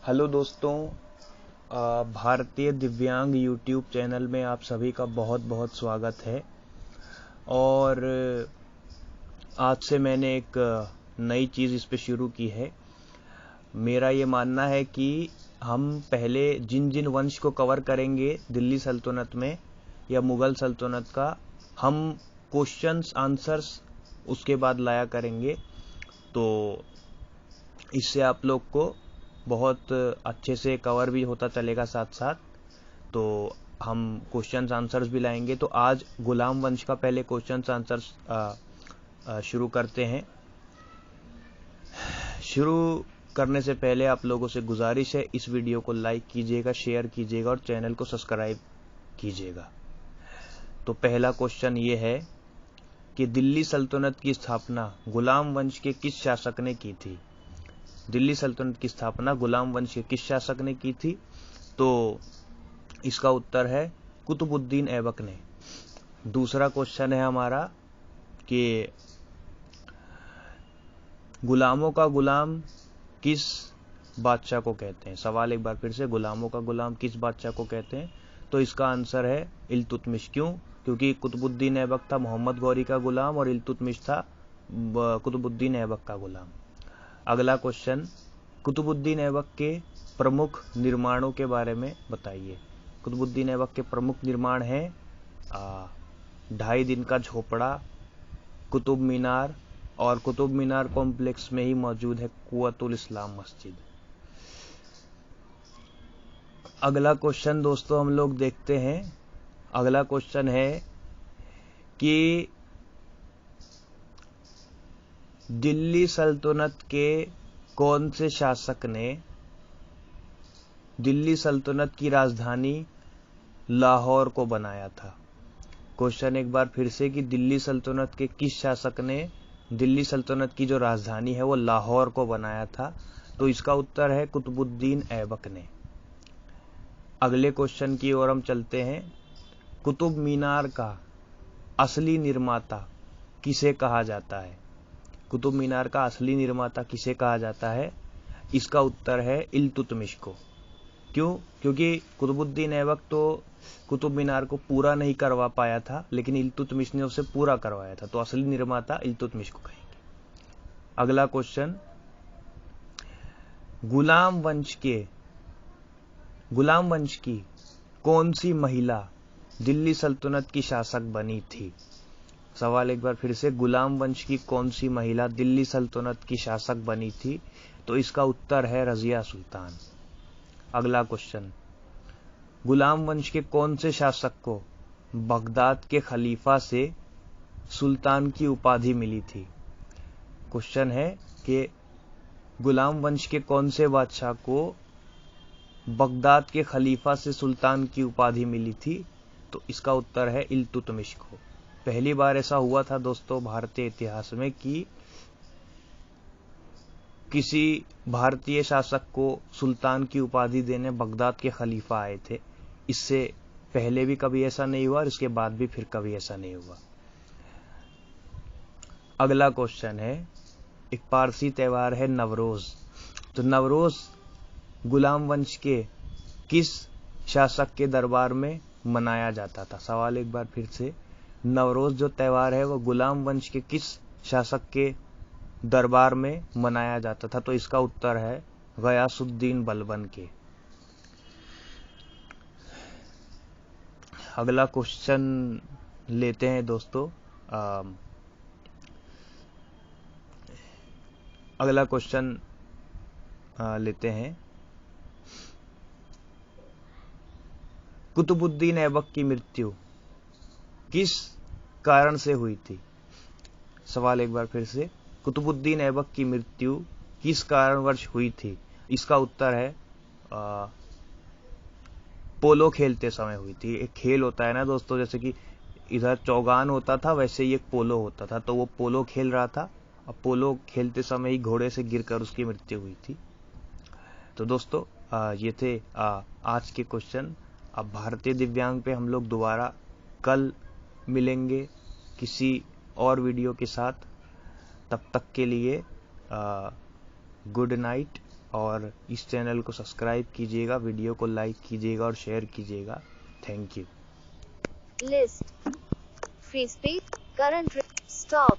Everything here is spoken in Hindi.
हेलो दोस्तों, भारतीय दिव्यांग यूट्यूब चैनल में आप सभी का बहुत बहुत स्वागत है। और आज से मैंने एक नई चीज़ इस पे शुरू की है। मेरा ये मानना है कि हम पहले जिन जिन वंश को कवर करेंगे दिल्ली सल्तनत में या मुग़ल सल्तनत का, हम क्वेश्चंस आंसर्स उसके बाद लाया करेंगे। तो इससे आप लोग को बहुत अच्छे से कवर भी होता चलेगा साथ साथ। तो हम क्वेश्चंस आंसर्स भी लाएंगे। तो आज गुलाम वंश का पहले क्वेश्चंस आंसर्स शुरू करते हैं। शुरू करने से पहले आप लोगों से गुजारिश है, इस वीडियो को लाइक कीजिएगा, शेयर कीजिएगा और चैनल को सब्सक्राइब कीजिएगा। तो पहला क्वेश्चन ये है कि दिल्ली सल्तनत की स्थापना गुलाम वंश के किस शासक ने की थी? दिल्ली सल्तनत की स्थापना गुलाम वंश के किस शासक ने की थी? तो इसका उत्तर है कुतुबुद्दीन ऐबक ने। दूसरा क्वेश्चन है हमारा कि गुलामों का गुलाम किस बादशाह को कहते हैं? सवाल एक बार फिर से, गुलामों का गुलाम किस बादशाह को कहते हैं? तो इसका आंसर है इल्तुतमिश। क्यों? क्योंकि कुतुबुद्दीन ऐबक था मोहम्मद गौरी का गुलाम और इल्तुतमिश था कुतुबुद्दीन ऐबक का गुलाम। अगला क्वेश्चन, कुतुबुद्दीन ऐबक के प्रमुख निर्माणों के बारे में बताइए। कुतुबुद्दीन ऐबक के प्रमुख निर्माण हैं 2.5 दिन का झोपड़ा, कुतुब मीनार, और कुतुब मीनार कॉम्प्लेक्स में ही मौजूद है कुव्वतुल इस्लाम मस्जिद। अगला क्वेश्चन दोस्तों हम लोग देखते हैं। अगला क्वेश्चन है कि दिल्ली सल्तनत के कौन से शासक ने दिल्ली सल्तनत की राजधानी लाहौर को बनाया था? क्वेश्चन एक बार फिर से कि दिल्ली सल्तनत के किस शासक ने दिल्ली सल्तनत की जो राजधानी है वो लाहौर को बनाया था? तो इसका उत्तर है कुतुबुद्दीन ऐबक ने। अगले क्वेश्चन की ओर हम चलते हैं। कुतुब मीनार का असली निर्माता किसे कहा जाता है? कुतुब मीनार का असली निर्माता किसे कहा जाता है? इसका उत्तर है इल्तुतमिश को। क्यों? क्योंकि कुतुबुद्दीन ऐबक तो कुतुब मीनार को पूरा नहीं करवा पाया था, लेकिन इल्तुतमिश ने उसे पूरा करवाया था। तो असली निर्माता इल्तुतमिश को कहेंगे। अगला क्वेश्चन, गुलाम वंश की कौन सी महिला दिल्ली सल्तनत की शासक बनी थी? सवाल एक बार फिर से, गुलाम वंश की कौन सी महिला दिल्ली सल्तनत की शासक बनी थी? तो इसका उत्तर है रजिया सुल्तान। अगला क्वेश्चन, गुलाम वंश के कौन से शासक को बगदाद के खलीफा से सुल्तान की उपाधि मिली थी? क्वेश्चन है कि गुलाम वंश के कौन से बादशाह को बगदाद के खलीफा से सुल्तान की उपाधि मिली थी? तो इसका उत्तर है इल्तुतमिश को। पहली बार ऐसा हुआ था दोस्तों भारतीय इतिहास में कि किसी भारतीय शासक को सुल्तान की उपाधि देने बगदाद के खलीफा आए थे। इससे पहले भी कभी ऐसा नहीं हुआ और इसके बाद भी फिर कभी ऐसा नहीं हुआ। अगला क्वेश्चन है, एक पारसी त्योहार है नवरोज। तो नवरोज गुलाम वंश के किस शासक के दरबार में मनाया जाता था? सवाल एक बार फिर से, नवरोज जो त्योहार है वो गुलाम वंश के किस शासक के दरबार में मनाया जाता था? तो इसका उत्तर है गयासुद्दीन बलबन के। अगला क्वेश्चन लेते हैं दोस्तों। अगला क्वेश्चन लेते हैं, कुतुबुद्दीन ऐबक की मृत्यु किस कारण से हुई थी? सवाल एक बार फिर से, कुतुबुद्दीन ऐबक की मृत्यु किस कारणवश हुई थी? इसका उत्तर है पोलो खेलते समय हुई थी। एक खेल होता है ना दोस्तों, जैसे कि इधर चौगान होता था वैसे ही एक पोलो होता था। तो वो पोलो खेल रहा था, अब पोलो खेलते समय ही घोड़े से गिरकर उसकी मृत्यु हुई थी। तो दोस्तों ये थे आज के क्वेश्चन। अब भारतीय दिव्यांग पे हम लोग दोबारा कल मिलेंगे किसी और वीडियो के साथ। तब तक के लिए गुड नाइट और इस चैनल को सब्सक्राइब कीजिएगा, वीडियो को लाइक कीजिएगा और शेयर कीजिएगा। Thank you. List, free speech, current, stop.